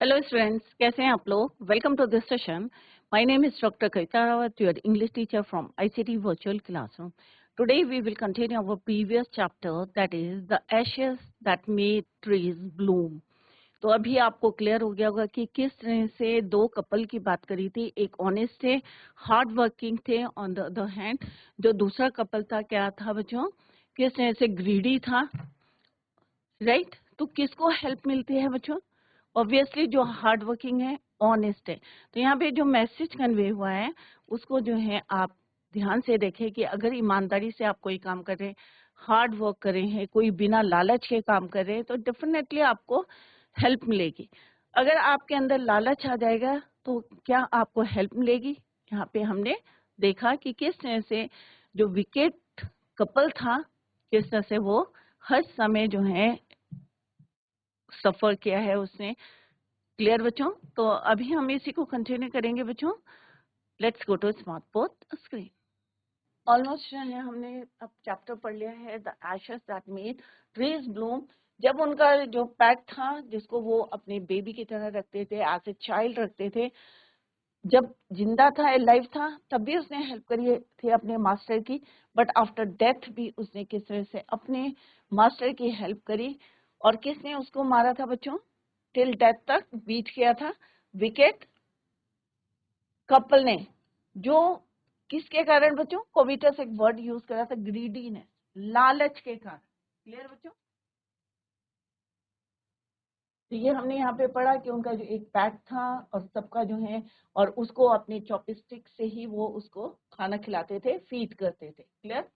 Hello students, कैसे हैं आप लोग? Welcome to this session. My name is doctor Kavita Rawat, your English teacher from ICT virtual classroom. Today we will continue our previous chapter, that is the ashes that made trees bloom. तो अभी आपको clear हो गया होगा कि किस तरह से दो कपल की बात करी थी। एक ऑनेस्ट थे, हार्ड वर्किंग थे, ऑन द अदर हैंड जो दूसरा कपल था क्या था बच्चों, किस तरह से ग्रीडी था, राइट? तो किसको हेल्प मिलती है बच्चों? ऑब्वियसली जो हार्ड वर्किंग है, ऑनेस्ट है। तो यहाँ पे जो मैसेज कन्वे हुआ है उसको जो है आप ध्यान से देखें कि अगर ईमानदारी से आप कोई काम कर रहे हैं, हार्ड वर्क कर रहे हैं, कोई बिना लालच के काम कर रहे हैं, तो डेफिनेटली आपको हेल्प मिलेगी। अगर आपके अंदर लालच आ जाएगा तो क्या आपको हेल्प मिलेगी? यहाँ पे हमने देखा कि किस तरह से जो विकेट कपल था, किस तरह से वो हर समय जो है सफर किया है उसने। क्लियर बच्चों? तो अभी हम इसी को कंटिन्यू करेंगे बच्चों। Let's go to smart board screen. Almost जो है हमने अब चैप्टर पढ़ लिया है, the ashes that made trees bloom. जब उनका जो पेट था जिसको वो अपने बेबी की तरह रखते थे, एज ए चाइल्ड रखते थे, जब जिंदा था, लाइव था, तब भी उसने हेल्प करी थी अपने मास्टर की, बट आफ्टर डेथ भी उसने किस तरह से अपने मास्टर की हेल्प करी। और किसने उसको मारा था बच्चों? टिल डेथ तक बीट किया था विकेट कपल ने। जो किसके कारण बच्चों? कोविटस एक वर्ड यूज करा था, ग्रीडीनेस, लालच के कारण। क्लियर बच्चों? तो ये हमने यहाँ पे पढ़ा कि उनका जो एक पैट था और सबका जो है, और उसको अपने चॉपस्टिक से ही वो उसको खाना खिलाते थे, फीड करते थे। क्लियर?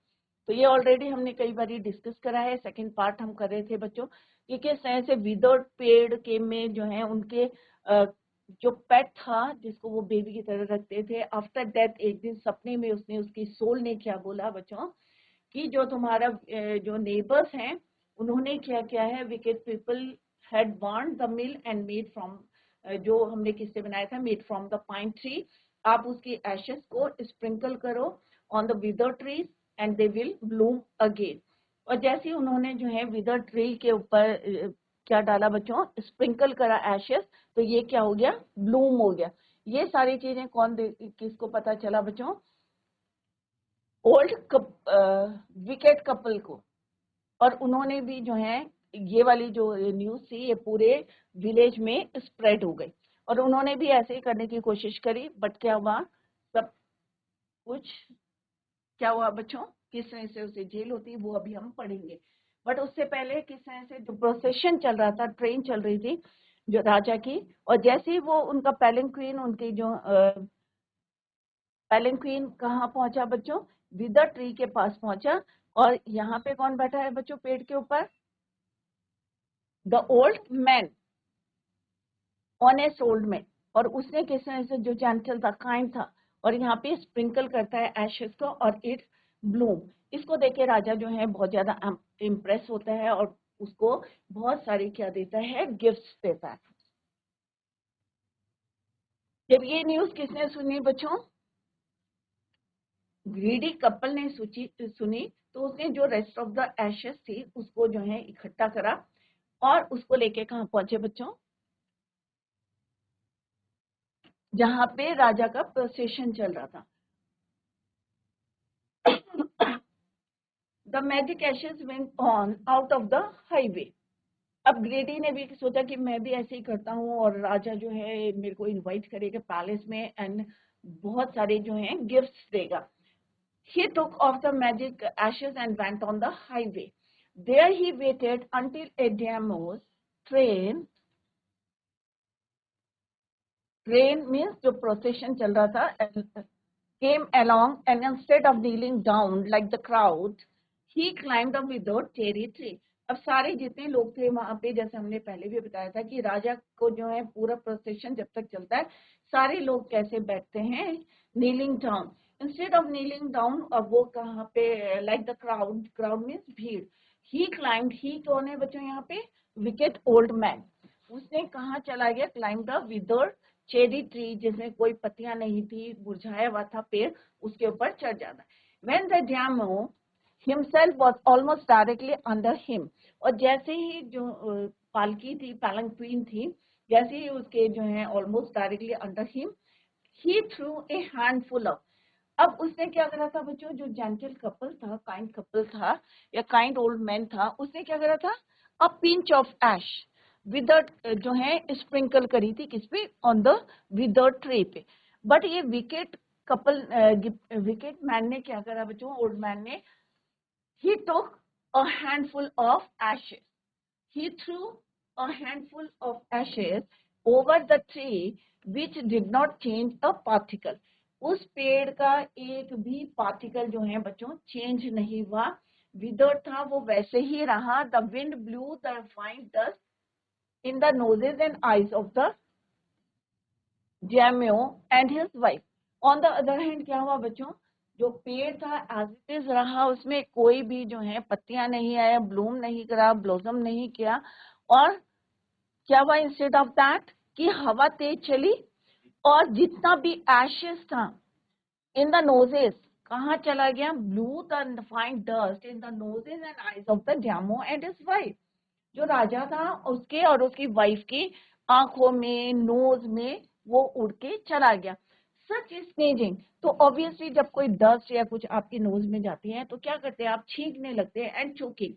तो ये ऑलरेडी हमने कई बार डिस्कस करा है। सेकंड पार्ट हम कर रहे थे बच्चों कि किस तरह से विदर्ड पेड़ के में जो है उनके जो पेट था जिसको वो बेबी की तरह रखते थे, आफ्टर डेथ एक दिन सपने में उसने, उसकी सोल ने क्या बोला बच्चों कि जो तुम्हारा जो नेबर्स हैं उन्होंने क्या किया है, wicked people had burn the mill and made from, जो हमने किससे बनाया था, made from the pine tree. आप उसकी एशेस को स्प्रिंकल करो on the wither trees and they will bloom again. और जैसे उन्होंने जो है विदर ट्री के ऊपर क्या डाला बच्चों, स्प्रिंकल करा एशेस, तो ये क्या हो गया, ब्लूम हो गया। ये सारी चीजें किसको पता चला बच्चों? ओल्ड विकेट कपल को। और उन्होंने भी जो है ये वाली जो न्यूज थी ये पूरे विलेज में स्प्रेड हो गई, और उन्होंने भी ऐसे ही करने की कोशिश करी, बट क्या हुआ, सब कुछ क्या हुआ बच्चों, किस तरह से उसे जेल होती है वो अभी हम पढ़ेंगे। बट उससे पहले किस तरह से जो प्रोसेशन चल रहा था, ट्रेन चल रही थी जो राजा की, और जैसे ही वो उनका पैलेंक्वीन, उनकी जो पैलेंक्वीन कहाँ पहुंचा बच्चों, विदर ट्री के पास पहुंचा। और यहाँ पे कौन बैठा है बच्चों पेड़ के ऊपर? The old man, honest old man. और उसने किस तरह से जो जेंटल था, काइंड था, और यहाँ पे स्प्रिंकल करता है एशेस को और इट्स ब्लूम। इसको देख के राजा जो है बहुत ज्यादा इम्प्रेस होता है और उसको बहुत सारी क्या देता है, गिफ्ट्स देता है। जब ये न्यूज किसने सुनी बच्चों? ग्रीडी कपल ने सुनी, तो उसने जो रेस्ट ऑफ द एशेस थी उसको जो है इकट्ठा करा और उसको लेके कहाँ पहुंचे बच्चों? जहां पे राजा का प्रोसेशन चल रहा था। The magic ashes went on out of the highway. अब ग्रेडी ने भी सोचा कि मैं भी ऐसे ही करता हूँ, और राजा जो है मेरे को इनवाइट करेगा पैलेस में एंड बहुत सारे जो है गिफ्ट्स देगा। He took off the magic ashes and went on the highway. There he waited until a Daimos train means जो procession चल रहा था, came along, and instead of kneeling down like the crowd, he climbed a withered cherry tree. अब सारे जितने लोग थे वहां पे, जैसे हमने पहले भी बताया था कि राजा को जो है पूरा प्रोसेशन जब तक चलता है सारे लोग कैसे बैठते हैं, kneeling down. Instead of kneeling down, अब वो कहाँ पे, like the crowd, crowd means भीड़। ही क्लाइंब, ही कौन है बच्चों यहाँ पे? Wicket old man. उसने कहाँ चला गया? Climb the withered cherry tree, जिसमें कोई पत्तियां नहीं थी, मुरझाया हुआ था पेड़, उसके ऊपर चढ़ जाता। When the Jamo himself was almost directly under him, और जैसे ही जो पालकी थी, palanquin थी, जैसे ही उसके जो है almost directly under him, he through a handful of, अब उसने क्या करा था बच्चों, जो जेंटल कपल था, काइंड कपल था या काइंड ओल्ड मैन था, उसने क्या करा था, a pinch of ash withered जो है स्प्रिंकल करी थी किस पे, ऑन द विदर्ड ट्री पे। बट ये विकेट कपल, विकेट मैन ने क्या करा बच्चों, ओल्ड मैन ने, he took a handful of ashes. He threw a handful of ashes over the tree which did not change a particle. उस पेड़ का एक भी पार्टिकल जो है बच्चों चेंज नहीं हुआ, विदर्ड था वो वैसे ही रहा। The wind blew the fine dust in the noses and eyes of the daimyo and his wife. On the other hand क्या हुआ बच्चों, जो पेड़ था एज इट इज रहा, उसमें कोई भी जो है पत्तियां नहीं आया, ब्लूम नहीं करा, ब्लॉसम नहीं किया। और क्या हुआ इंस्टेड ऑफ दैट कि हवा तेज चली और जितना भी एशेस था इन द नोजेस, कहाँ चला गया, blue the fine dust in the noses and eyes of the demo and his wife. जो राजा था उसके और उसकी वाइफ की आंखों में, नोज में वो उड़ के चला गया। सच स्नेजिंग, तो ऑब्वियसली जब कोई डस्ट या कुछ आपकी नोज में जाती है तो क्या करते हैं आप, छींकने लगते हैं and choking.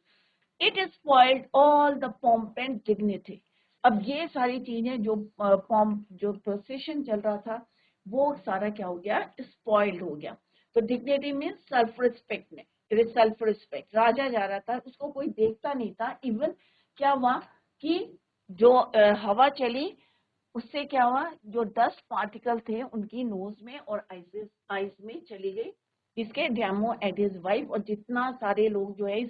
It spoiled all the pomp and dignity. अब ये सारी चीजें जो पॉम्प, जो प्रोसेशन चल रहा था वो सारा क्या हो गया, स्पॉइल्ड हो गया। तो डिग्निटी मीन सेल्फ रिस्पेक्ट में, सेल्फ रिस्पेक्ट, राजा जा रहा था उसको कोई देखता नहीं था। इवन क्या हुआ कि जो हवा चली उससे क्या हुआ, जो डस्ट पार्टिकल थे उनकी नोज में और आईज में चली गई, इसके डैमो एंड हिज वाइफ। और जितना सारे लोग जो है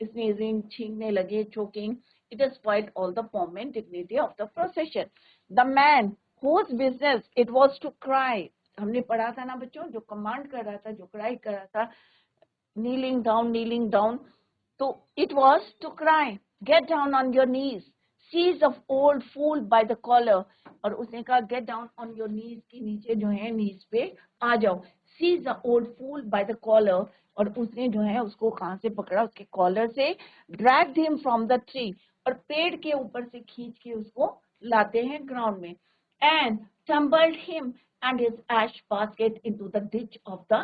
स्नीजिंग, छींकने लगे, choking, it has spoiled all the pomp and dignity of the procession. The man whose business it was to cry, हमने पढ़ा था ना बच्चों, जो कमांड कर रहा था, जो क्राई कर रहा था, kneeling down, kneeling down, तो it was to cry, get down on your knees, seize the old fool by the collar। और उसने कहा get down on your knees, की नीचे जो है नीज पे आ जाओ, seize the old fool by the collar। और उसने जो है उसको कहाँ से पकड़ा, उसके कॉलर से, dragged him from the tree, और पेड़ के ऊपर से खींच के उसको लाते हैं ग्राउंड में, and tumbled him and his ash basket into the ditch of the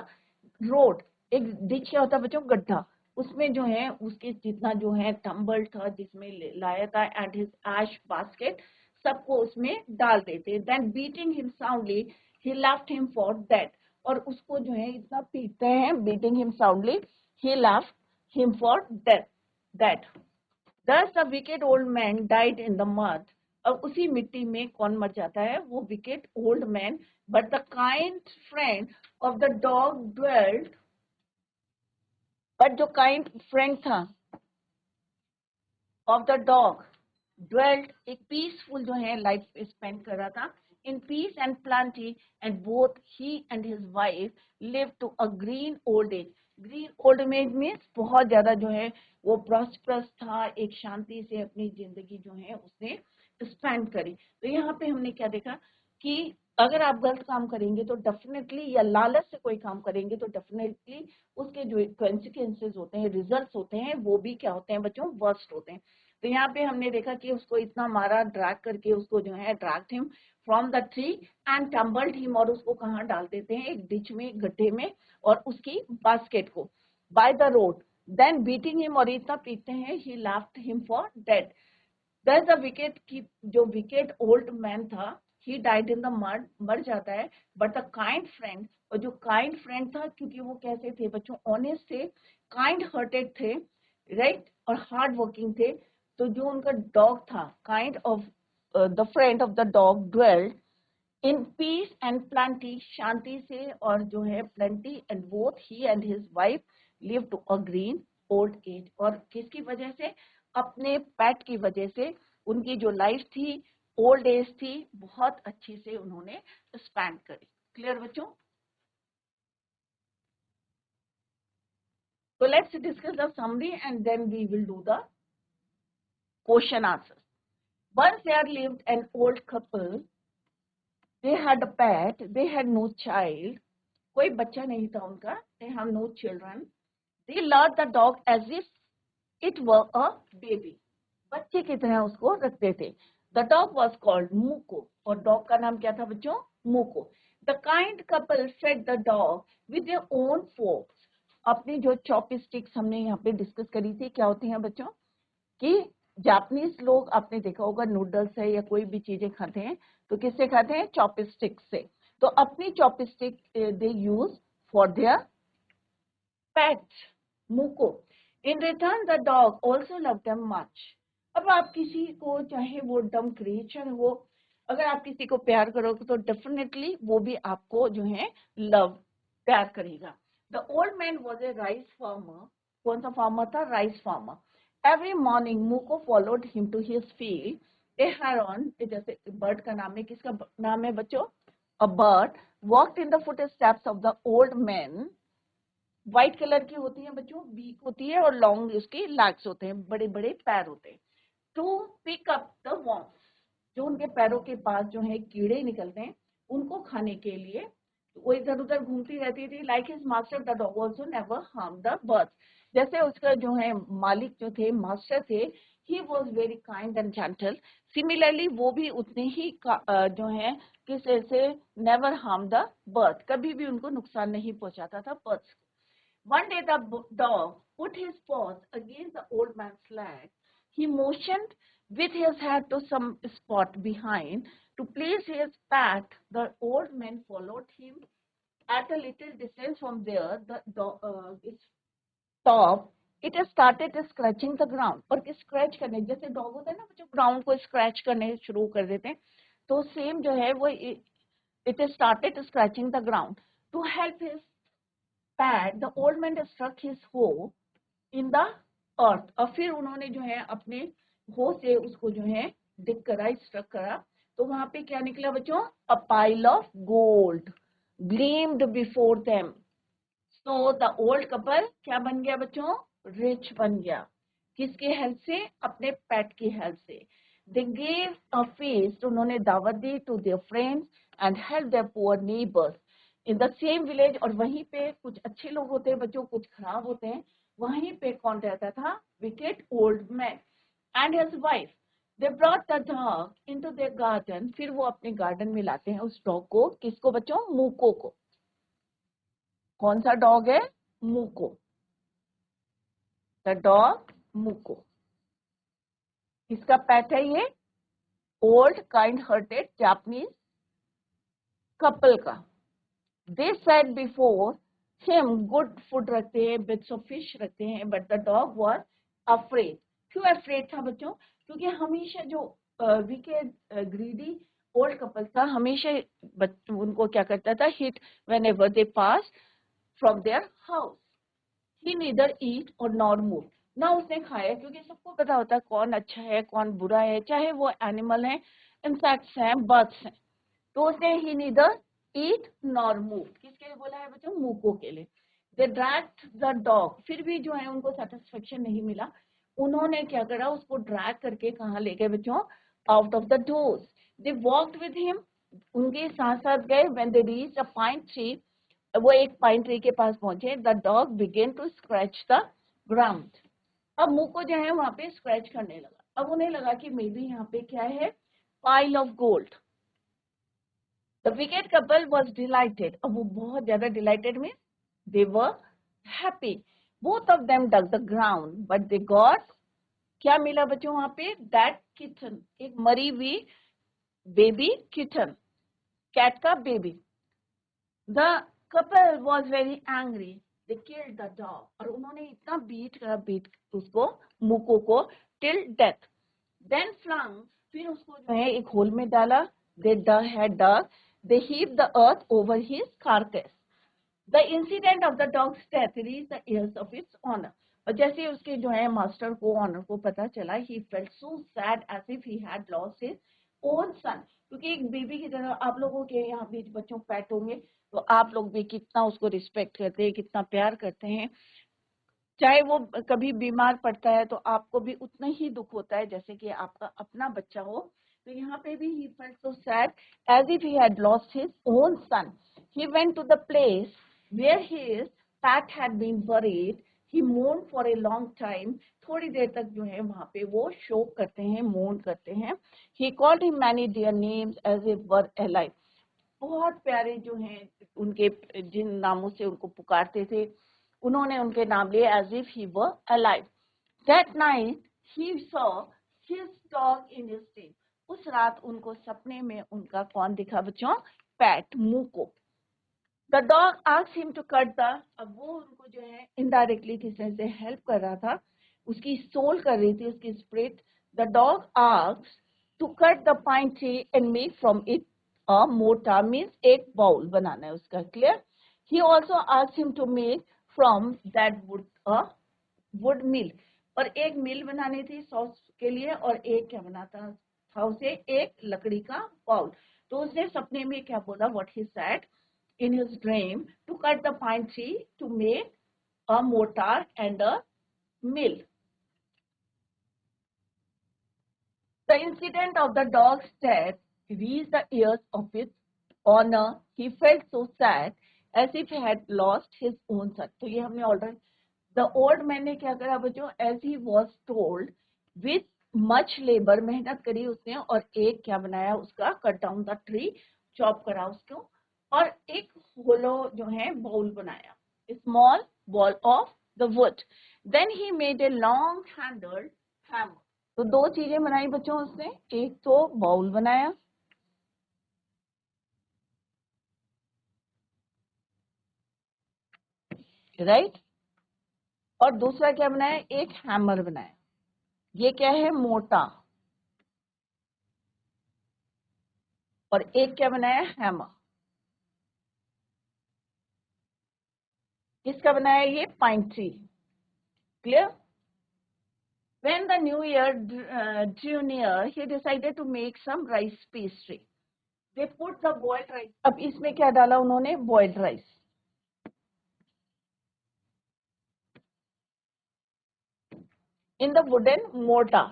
road. एक डिच क्या होता है बच्चों, गड्ढा, उसमें जो है उसके जितना जो है टम्बल था जिसमें लाया था, एंड हिज एश बास्केट, सबको उसमें डाल देते। Then beating him soundly he left him for dead. और उसको जो है इतना पीटते हैं, beating him soundly he left him for dead. Thus the wicked old man died in the mud। और उसी मिट्टी में कौन मर जाता है, वो wicked old man। But the kind friend of the dog dwelt, but जो kind friend था of the dog dwelt, एक peaceful जो है लाइफ स्पेंड कर रहा था, in peace and plenty, and both he and his wife lived to a green old age। Green old age में बहुत ज्यादा जो है वो प्रॉस्परस था, एक शांति से अपनी जिंदगी जो है उसने स्पेंड करी। तो यहाँ पे हमने क्या देखा कि अगर आप गलत काम करेंगे तो डेफिनेटली, या लालच से कोई काम करेंगे तो डेफिनेटली उसके जो कॉन्सिक्वेंसेज होते हैं, रिजल्ट्स होते हैं, वो भी क्या होते हैं बच्चों, वर्स्ट होते हैं। तो यहाँ पे हमने देखा कि उसको इतना मारा, ड्रैग करके उसको जो है dragged him from the tree and tumbled him, और उसको कहाँ डाल देते हैं, एक डिच में, गड्ढे में, और उसकी बास्केट को by the road. Then beating him, और इतना पीटते हैं, he left him for dead. Thus the wicked की जो wicked old man था, he died in the mud, मर जाता है। But the kind friend, और जो kind friend था, क्योंकि वो कैसे थे बच्चों, honest थे, kind hearted थे, right, और hard working थे। तो जो उनका dog था, kind of the friend of the dog dwelt in peace and plenty, शांति से और जो है plenty, and both he and his wife lived to a green old age। और किसकी वजह से, अपने पेट की वजह से उनकी जो लाइफ थी, ओल्ड एज थी, बहुत अच्छी से उन्होंने स्पेंड करी। क्लियर बच्चों? तो let's discuss the summary and then we will do the question answer. Once there lived an old couple, they had a pet, they had no child, कोई बच्चा नहीं था उनका, they have no children, they loved the dog as if it were a baby, बच्चे की तरह उसको रखते थे। The dog was called Muko, और डॉग का नाम क्या था बच्चों? Muko. The kind couple fed the dog with their own forks. अपनी जो चॉपस्टिक्स हमने यहाँ पे डिस्कस करी थी, क्या होती हैं बच्चों कि जापानीज लोग, आपने देखा होगा नूडल्स है या कोई भी चीजें खाते हैं तो किससे खाते हैं? चॉपस्टिक से। तो अपनी chopstick they use for their pet Muko. In return the dog also love them much. अब आप किसी को, चाहे वो डम क्रिएचर हो, अगर आप किसी को प्यार करोगे तो डेफिनेटली वो भी आपको जो है लव, प्यार करेगा। The old man was a rice farmer. कौन सा फार्मर था? Rice farmer. Every morning Muko followed him to his field. A heron, जैसे बर्ड का नाम है, किसका नाम है बच्चों? A bird walked in the footsteps of the old man. White colour की होती है बच्चों, बीक होती है और लॉन्ग उसके लैग्स होते हैं, बड़े बड़े पैर होते हैं। To pick up the worms, जो उनके पैरों के पास जो है कीड़े निकलते हैं उनको खाने के लिए वो इधर उधर घूमती रहती थी। Like his master the dog also never harm the birds. जैसे उसका जो है मालिक जो थे, मास्टर थे, he was very kind and gentle. Similarly वो भी उतने ही जो है किस से नेवर हार्म द बर्ड, कभी भी उनको नुकसान नहीं पहुंचाता था birds. One day the dog put his paws against the old man's leg. He motioned with his head to some spot behind to place his pat. The old man followed him at a little distance from there. The dog, its top, it started scratching the ground. और scratch करने, जैसे dog होता है ना बच्चों, ground को scratch करने शुरू कर देते हैं, तो सेम जो है वो it started scratching the ground. To help his pad, the old man struck his hoe in the earth. और फिर उन्होंने जो है अपने हो से उसको जो है डिग करा, स्ट्रक करा, तो वहां पे क्या निकला बच्चों? A pile of gold gleamed before them. So the old couple क्या बन गया बच्चों? रिच बन गया। किसके हेल्प से? अपने पेट की हेल्प से। दे गेव अ feast, उन्होंने दावत दी to their friends and help their poor neighbours in the same village. और वहीं पे कुछ अच्छे लोग होते हैं बच्चों, कुछ खराब होते हैं। वहीं पे कौन रहता था? Wicket old man and his wife. They brought the dog into their garden. फिर वो अपने गार्डन में लाते हैं उस डॉग को। किसको बच्चों? मूको को। कौन सा डॉग है? मूको। The dog Muko. किसका पेट है ये? Old kind hearted Japanese couple का। They set before him good food रखते हैं, बिट्स ऑफ फिश रखते हैं, but the dog was afraid. क्यों अफ्रेड था बच्चों? क्योंकि हमेशा जो विकेड ग्रीडी ओल्ड कपल था, हमेशा उनको क्या करता था? Hit whenever they pass from their house. He neither eat और नॉर मूव। ना उसने खाया, क्योंकि सबको पता होता है कौन अच्छा है कौन बुरा है, चाहे वो एनिमल है, इंसेक्ट्स हैं, बर्ड्स हैं। तो उसने ही नीदर ईट नॉर मूव। किसके लिए बोला है बच्चों? मूको के लिए। दे ड्रैग्ड द डॉग। फिर भी जो है उनको सेटिस्फेक्शन नहीं मिला। उन्होंने क्या करा? उसको ड्रैग करके कहाँ ले गए बच्चों? Out of the doors. They walked with him, उनके साथ साथ गए। When they reached a pine tree, वो एक पाइन ट्री के पास पहुंचे। The dog began to scratch the ground. अब मुंह को जो है वहां पे स्क्रैच करने लगा। अब उन्हें लगा कि मे बी यहाँ पे क्या है? Pile of gold. The wicked couple was delighted. अब वो बहुत ज्यादा डिलाइटेड में, they were happy. Both of them dug the ground but they got, क्या मिला बच्चों वहां पे? दैट किटन, एक मरी हुई बेबी किटन, कैट का baby. The couple was very angry. They killed the dog. और उन्होंने इतना बीट उसको, मुको को, till death. Then flung, फिर उसको जो है एक होल में डाला। They had dug. They heaped the earth over his carcass. The incident of the dog's death reached the ears of its owner. और जैसे उसके जो है मास्टर को, ऑनर को पता चला, he felt so sad as if he had lost his own son. क्योंकि एक बेबी की तरह, आप लोगों के यहाँ बीच बच्चों पेट होंगे, तो आप लोग भी कितना उसको रिस्पेक्ट करते हैं, कितना प्यार करते हैं। चाहे वो कभी बीमार पड़ता है तो आपको भी उतना ही दुख होता है जैसे कि आपका अपना बच्चा हो। तो यहाँ पे भी he felt so sad as if he had lost his own son. He went to the place where his pet had been buried. ही मोन फॉर ए लॉन्ग टाइम, थोड़ी देर तक जो है वहां पे वो शोक करते हैं, मोन करते हैं. He called him many dear names as if were alive, बहुत प्यारे जो हैं उनके जिन नामों से उनको पुकारते थे उन्होंने उनके नाम लिए as if he were alive. That night he saw his dog in his dream, उस रात उनको सपने में उनका कौन दिखा बच्चों? Pet, Muko. The dog asked him to cut the, अब वो उनको जो है इनडायरेक्टली किसी से हेल्प कर रहा था, उसकी सोल कर रही थी, उसकी spirit. The dog asked to cut the pine tree and make from it a mortar, means एक बाउल बनाना है उसका. Clear? He also asked him to make from that wood a wood mill, और एक मिल बनानी थी सॉस के लिए, और एक क्या बनाता था उसे? एक लकड़ी का बाउल. तो उसने सपने में क्या बोला? What he said in his dream, to cut the pine tree to make a mortar and a mill. The incident of the dog's death reached the ears of its owner. He felt so sad as if he had lost his own son. तो ये हमने already, the old man ने क्या करा बच्चों? As he was told, with much labor, मेहनत करी उसने, और एक क्या बनाया उसका? cut down the tree, chop करा उसको, और एक होलो जो है बाउल बनाया, small ball of the wood. Then he made a long handled hammer. तो दो चीजें बनाई बच्चों उसने, एक तो बाउल बनाया, राइट, और दूसरा क्या बनाया? एक हैमर बनाया. ये क्या है? मोटा. और एक क्या बनाया? हैमर. किसका बनाया? ये pine tree. Clear? When the new year drew near, he decided to make some rice pastry. They put the boiled rice. अब इसमें क्या डाला उन्होंने? boiled rice. In the wooden mortar.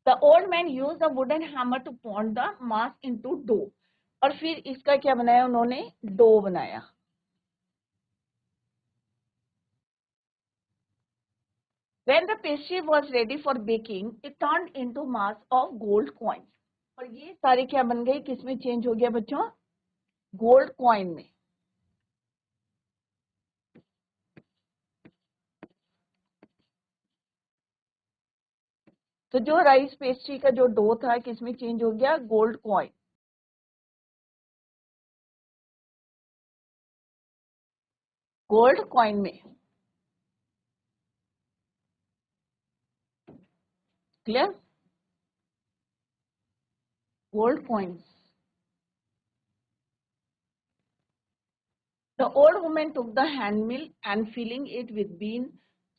The old man used a wooden hammer to pound the mass into dough. और फिर इसका क्या बनाया उन्होंने? डो बनाया. When the pastry was ready for baking, it turned into mass of gold coins. और ये सारे क्या बन गए? किसमें चेंज हो गया बच्चों? गोल्ड कॉइन में. तो जो राइस पेस्ट्री का जो डो था किसमें चेंज हो गया? Gold coin. गोल्ड कॉइन में. Clear? Gold coins. The old woman took the hand mill and filling it with bean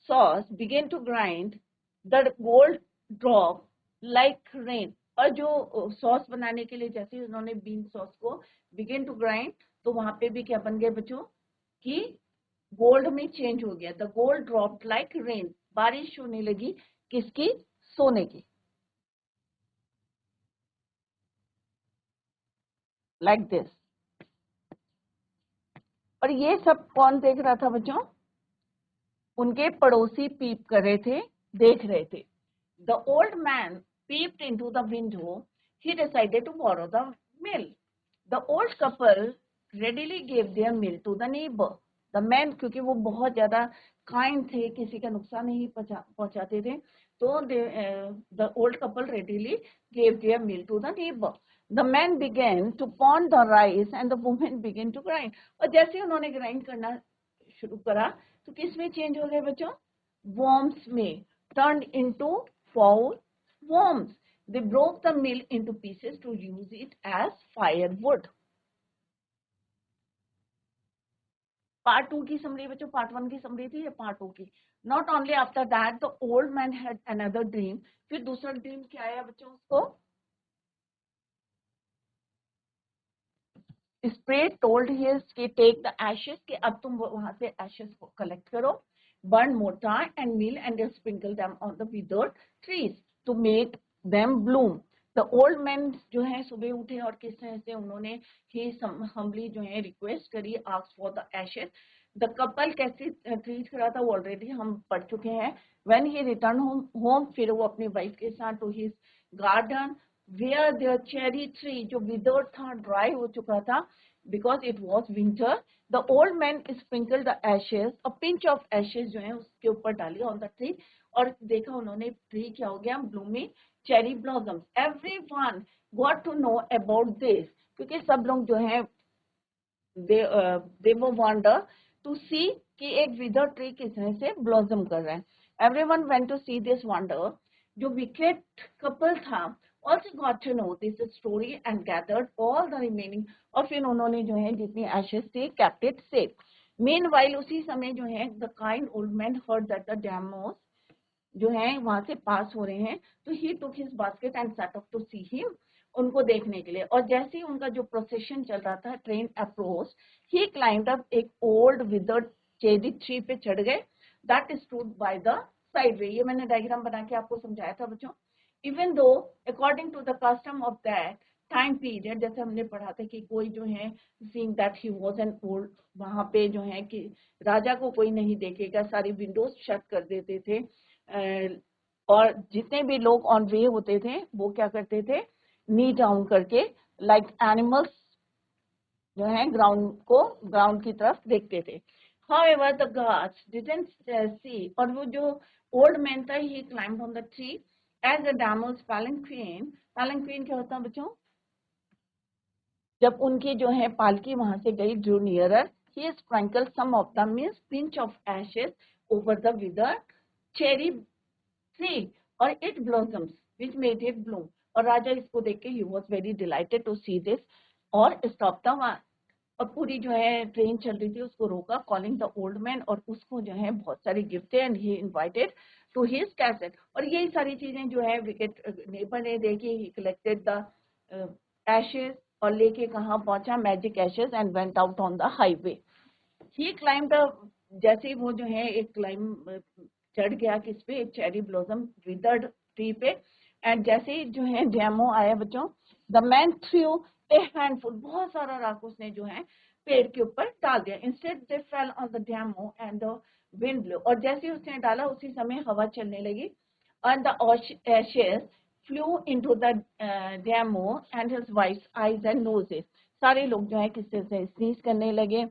sauce began to grind the gold drop like rain. और जो sauce बनाने के लिए जैसे उन्होंने बीन सॉस को begin to grind, तो वहां पे भी क्या बन गए बच्चों? कि गोल्ड में चेंज हो गया. The gold drop like rain, बारिश होने लगी. किसकी? सोने की. Like this. और ये सब कौन देख रहा था बच्चों? उनके पड़ोसी पीप कर रहे थे, देख रहे थे. The old man peeped into the window. He decided to borrow the mill. The old couple readily gave their mill to the neighbor. The man, क्योंकि वो बहुत ज्यादा kind थे, किसी का नुकसान नहीं पहुंचाते थे, तो the old couple readily gave their mill to the neighbor. The man began to pound the rice and the woman began to grind. और जैसे उन्होंने grind करना शुरू करा तो किस में चेंज हो गए बच्चों? worms में. Turned into foul worms. They broke the mill into pieces to use it as firewood. Part 2 की समरी बच्चों, पार्ट 1 की समरी थी, या पार्ट 2 की? Not only after that the old man had another dream. फिर दूसरा dream क्या आया बच्चों उसको? स्प्रिट टोल्ड हिज कि टेक द एशेस, कि अब तुम वहां से एशेस को कलेक्ट करो, burn mortar and meal and sprinkle them on the withered trees to make them bloom. The old men जो है सुबह उठे और किस तरह से उन्होंने ही humbly जो है रिक्वेस्ट करी, ask for the ashes. The couple कैसे ट्रीट करा था वो ऑलरेडी हम पढ़ चुके हैं। व्हेन ही रिटर्न होम फिर वो अपनी वाइफ के साथ to his garden where there cherry tree जो विदर्ड था, ड्राई हो चुका था because it was winter. The old man sprinkle the ashes, a pinch of ashes जो है उसके ऊपर डाली ऑन द ट्री, और देखा उन्होंने ट्री क्या हो गया, blooming cherry blossoms. Everyone got to know about this, क्योंकि सब लोग जो है they were wonder to see कि एक विदर ट्री किस तरह से ब्लॉसम कर रहा है। Everyone went to see this wonder। जो विकेट कपल था also got to know this story and gathered all the remaining, और फिर उन्होंने जो है जितनी ashes थी kept it safe। Meanwhile उसी समय जो है the kind old man heard that the demos जो है वहां से पास हो रहे हैं, तो he took his basket and set off to see him, उनको देखने के लिए। और जैसे ही उनका जो प्रोसेशन चल रहा था, ट्रेन अप्रोच, ही क्लाइंब अप एक ओल्ड विदर्ड चेरी ट्री पे चढ़ गए that stood by the side way. ये मैंने डायग्राम बना के आपको समझाया था बच्चों। Even though according to the custom of that time period, जैसे हमने पढ़ा था कि कोई जो है seeing that he was an old, वहां पे जो है कि राजा को कोई नहीं देखेगा, सारी विंडोज शट कर देते थे, और जितने भी लोग ऑन वे होते थे वो क्या करते थे, नी डाउन करके लाइक एनिमल्स जो है ग्राउंड की तरफ देखते थे। However, the guards didn't see, और वो जो ओल्ड मैन था he climbed on the tree as the damo's palanquin। palanquin क्या होता है बच्चों, जब उनकी जो है पालकी वहां से गई, drew nearer, he sprinkled some of the means pinch of ashes over the withered cherry tree or it blossoms which made it bloom। और राजा इसको देख के he was very delighted to see this और stop the war। और पूरी जो है train चल रही थी उसको रोका, कॉलिंग द ओल्ड मैन, और उसको जो है बहुत सारी gift and he invited to his castle. और यही सारी चीजें जो है विकेट नेबर ने देखी, ही कलेक्टेड द एशेज और लेके कहाँ पहुंचा, magic Ashes and went out on the highway. He climb the, जैसे ही वो जो है एक क्लाइम चढ़ गया किस पे, एक चेरी ब्लॉसम विदर्ड ट्री पे, एंड जैसे ही जो है डैमो आया बच्चों, the man through a handful, बहुत सारा राख उसने जो है पेड़ के ऊपर डाल दिया। Instead they fell on the demo and the wind blow, और जैसे ही उसने डाला उसी समय हवा चलने लगी, and the Ashes flu into the demo and his wives eyes and noses. सारे लोग जो है किसी से स्नीज करने लगे,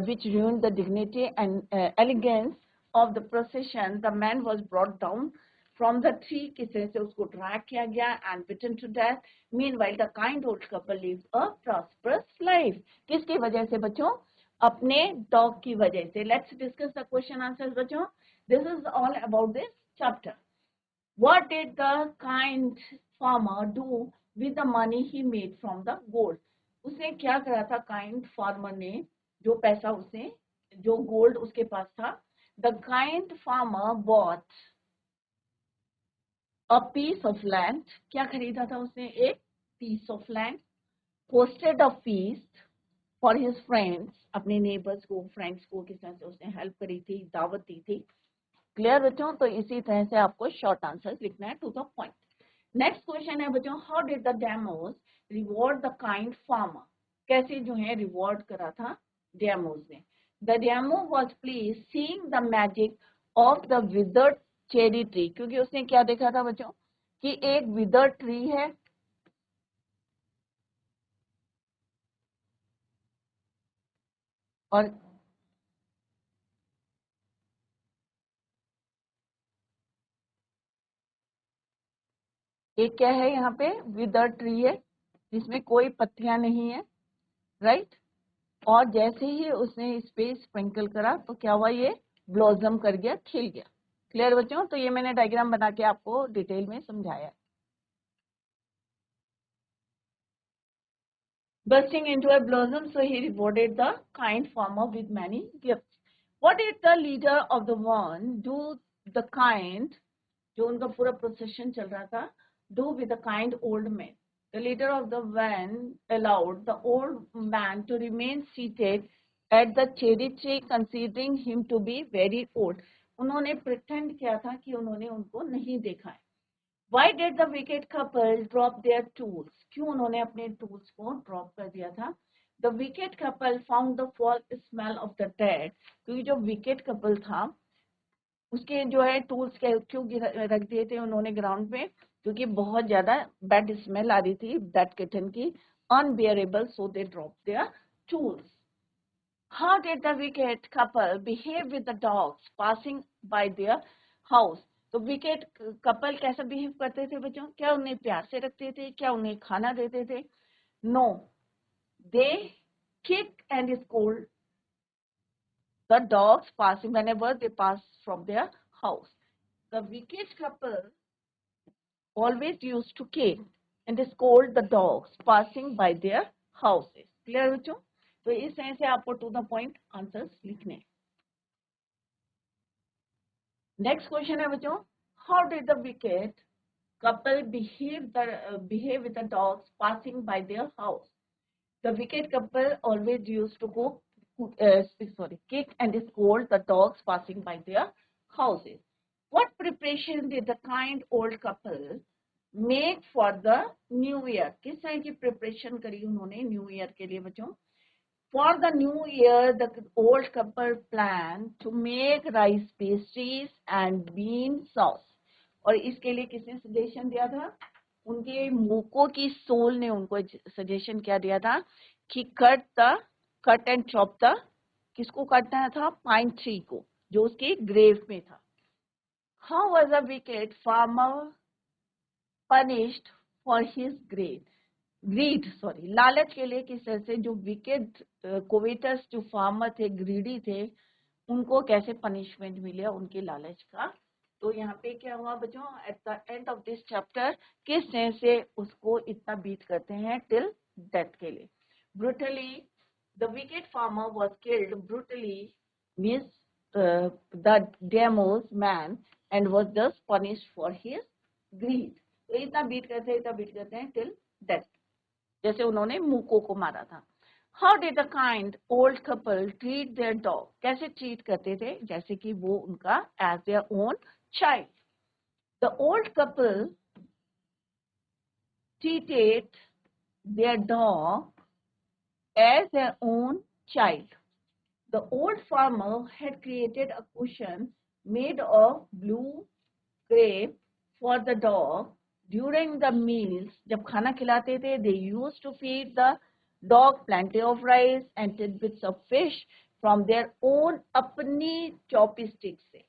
which ruined the dignity and elegance of the procession। The man was brought down from the tree, किसी से उसको ड्रैग किया गया and beaten to death। Meanwhile, the kind old couple lived a prosperous life। किसकी वजह से बच्चों, अपने डॉग की वजह से। Let's discuss the question answers बच्चों। This is all about this chapter। What did the kind farmer do with the money he made from the gold? उसने क्या करा था काइंड फार्मर ने, जो पैसा उसने, जो गोल्ड उसके पास था। The kind farmer bought a piece of land, क्या खरीदा था उसने, एक piece of land. Hosted a feast for his friends, अपने नेबर्स को, फ्रेंड्स को किस तरह से उसने हेल्प करी थी, दावत दी थी। क्लियर बच्चों, तो इसी तरह से आपको शॉर्ट आंसर लिखना है to the point. Next question है बच्चों, how did the daimyos reward the kind farmer, कैसे जो है रिवॉर्ड करा था डैमोस ने। The daimyo was pleased seeing the magic of the withered cherry tree, क्योंकि उसने क्या देखा था बच्चों कि एक विदर्ड ट्री है और एक क्या है, यहाँ पे विदर्ड ट्री है जिसमें कोई पत्तियां नहीं है, राइट। और जैसे ही उसने इस पे स्प्रिंकल करा तो क्या हुआ, ये ब्लॉसम कर गया, खिल गया। क्लियर बच्चों, तो ये मैंने डायग्राम बना के आपको डिटेल में समझाया। Bursting into a blossom, so he rewarded the kind farmer with many gifts। What did the leader of the one do the kind, जो उनका पूरा प्रोसेशन चल रहा था, do with the kind old man? The leader of the van allowed the old man to remain seated at the cherry tree, considering him to be very old। उन्होंने pretend किया था कि उन्होंने उनको नहीं देखा है। Why did the wicked couple drop their tools? क्यों उन्होंने अपने टूल्स को ड्रॉप कर दिया था? The wicked couple found the fall smell of the dead, क्योंकि जो विकेट कपल था उसके जो है टूल्स क्यों रख दिए थे उन्होंने ग्राउंड पे, क्योंकि बहुत ज्यादा बैड स्मेल आ रही थी दैट किटन की, unbearable, so they drop there tools. How did the wicked couple behave with the dogs passing by their house? तो विकेट कपल कैसा बिहेव करते थे बच्चों? क्या उन्हें प्यार से रखते थे? क्या उन्हें खाना देते थे? No, they kick and scold the dogs passing whenever they pass from their house. The wicked couple always used to kick and scold the dogs passing by their houses. Clear बच्चों? तो इस तरह से आपको टू द पॉइंट आंसर्स लिखने हैं. Next question है बच्चों, how did the wicked couple behave with the dogs passing by their house? The wicked couple always used to kick and scold the dogs passing by their houses. What preparation did the kind old couple make for the new year? किस तरह की preparation करी उन्होंने new year के लिए बच्चों? For the new year, the old couple planned to make rice pastries and bean sauce. और इसके लिए किसने सजेशन दिया था? उनके मोको की सोल ने उनको सजेशन क्या दिया था कि कट एंड चॉप द, किसको काटना था? पाइन ट्री को, जो उसके ग्रेव में था. How was a wicked farmer punished for his greed? लालच के लिए किस तरह से जो विकेट कोवेटर्स जो फार्मर थे, ग्रीडी थे, उनको कैसे पनिशमेंट मिले उनके लालच का? तो यहाँ पे क्या हुआ बच्चों, at the end of this chapter किस तरह से उसको इतना बीट करते हैं टिल डेथ के लिए. Brutally the wicked farmer was killed brutally means the demos man and was just punished for his greed. तो इतना बीट करते हैं टिल डेथ, जैसे उन्होंने मूको को मारा था. How did the kind old couple treat their dog? कैसे ट्रीट करते थे? जैसे कि वो उनका as their own child. The old couple treated their dog as their own child. The old farmer had created a cushion made of blue crepe for the dog. During the meals, जब खाना खिलाते थे, they used to feed the dog plenty of rice and tidbits of fish from their own अपनी chopsticks से.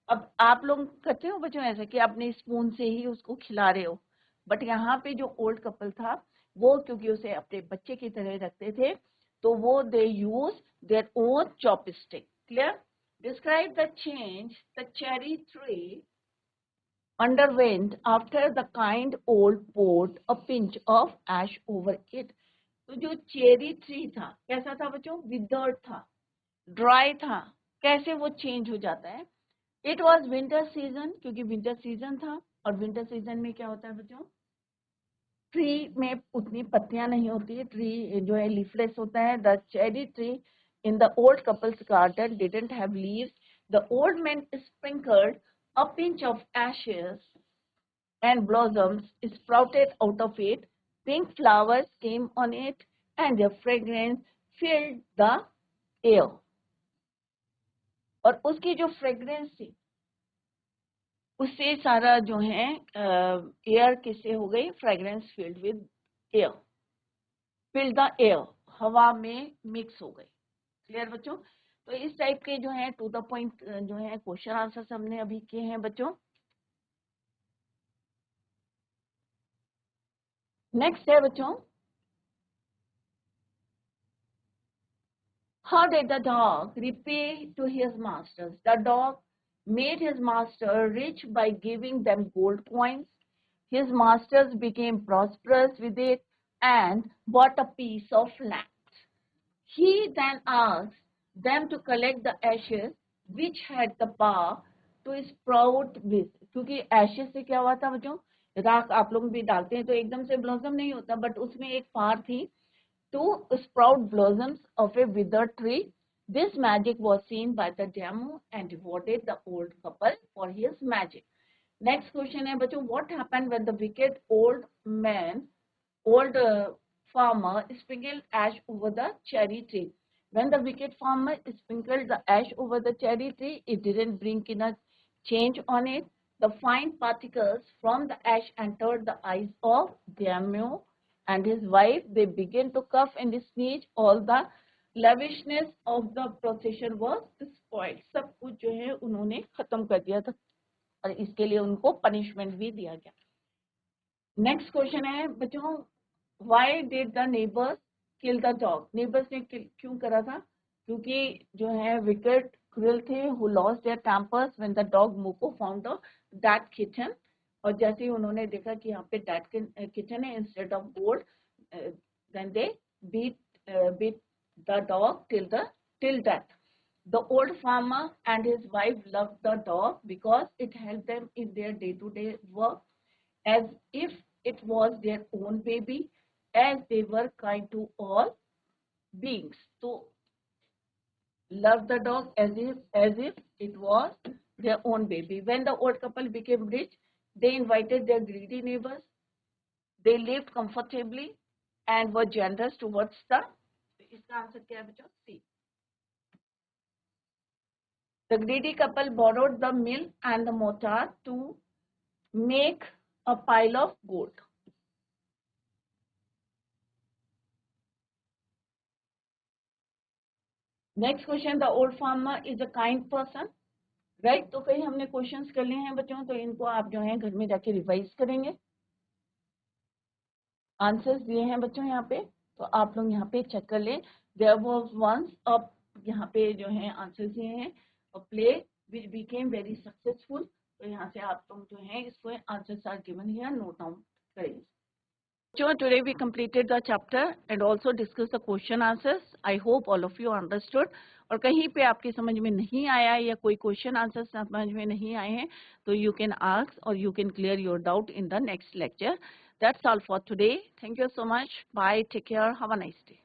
अब आप लोग करते हो बच्चों ऐसा कि अपने स्पून से ही उसको खिला रहे हो, बट यहाँ पे जो ओल्ड कपल था वो क्योंकि उसे अपने बच्चे की तरह रखते थे, तो वो they use their own chopstick. Clear? Describe the change the cherry tree underwent after the kind old poured a pinch of ash over it. तो जो चेरी ट्री था कैसा था बच्चों? विदर्ड था, ड्राई था. कैसे वो चेंज हो जाता है? इट वॉज विंटर सीजन, क्योंकि विंटर सीजन था, और विंटर सीजन में क्या होता है बच्चों? ट्री में उतनी पत्तियां नहीं होती है, ट्री जो है लीफलेस होता है. The cherry tree in the old couple's garden didn't have leaves. The old man sprinkled a pinch of ashes and blossoms sprouted out of it. Pink flowers came on it and their fragrance filled the air. और उसकी जो fragrance थी उससे सारा जो है air किससे हो गई? Fragrance filled with air, fill the air, हवा में मिक्स हो गई. क्लियर बच्चों? तो इस टाइप के जो है टू द पॉइंट जो है क्वेश्चन आंसर्स हमने अभी किए हैं बच्चों. नेक्स्ट है बच्चों, how did the dog repay to his masters? The dog made his master rich by giving them gold coins. His masters became prosperous with it and bought a piece of land. He then asked them to collect the ashes which had the power to sprout with. क्योंकि ashes से क्या हुआ था बच्चों? राख आप लोग भी डालते हैं तो एकदम से ब्लॉसम नहीं होता, बट उसमें एक पार थी to sprout blossoms of a withered tree. This magic was seen by the demo and rewarded the old couple for his magic. Next question है बच्चों, what happened when the wicked old farmer sprinkled ash over the cherry tree. When the wicked farmer sprinkled the ash over the cherry tree, it didn't bring in a change on it. The fine particles from the ash entered the eyes of Damiano and his wife. They began to cough and sneeze. All the lavishness of the procession was spoiled. सब कुछ जो है उन्होंने खत्म कर दिया था और इसके लिए उनको पनिशमेंट भी दिया गया. नेक्स्ट क्वेश्चन है बच्चों, why did the neighbours kill the dog? Neighbours ने क्यों करा था? क्योंकि जो है विकेट क्रूएल थे, who lost their tempers when the dog Moko found the dead kitten. और जैसे ही उन्होंने देखा कि यहाँ पे डेड किचन है instead of gold, then they beat the dog till death. The old farmer and his wife loved the dog because it helped them in their day-to-day work, as if it was their own baby, as they were kind to all beings. So, love the dog as if it was their own baby. When the old couple became rich, they invited their greedy neighbors. They lived comfortably and were generous towards the. इसका answer क्या है बच्चों? C. The greedy couple borrowed the mill and the mortar to make a pile of gold. Next question, the old farmer is a kind person. Right, तो कई हमने questions कर लिए हैं बच्चों, तो इनको आप जो है घर में जाके रिवाइज करेंगे. आंसर्स दिए हैं बच्चों यहाँ पे, तो आप लोग यहाँ पे चेक कर लें. देयर वाज वंस अ, यहाँ पे जो है आंसर्स दिए हैं, a play which became very successful. तो यहाँ से आप लोग जो है इसको answers are given here, note down करेंगे. So today we completed the chapter and also discussed the question answers. I hope all of you understood. और कहीं पे आपकी समझ में नहीं आया या कोई क्वेश्चन आंसर समझ में नहीं आए हैं तो you can ask or you can clear your doubt in the next lecture. That's all for today. Thank you so much. Bye. Take care. Have a nice day.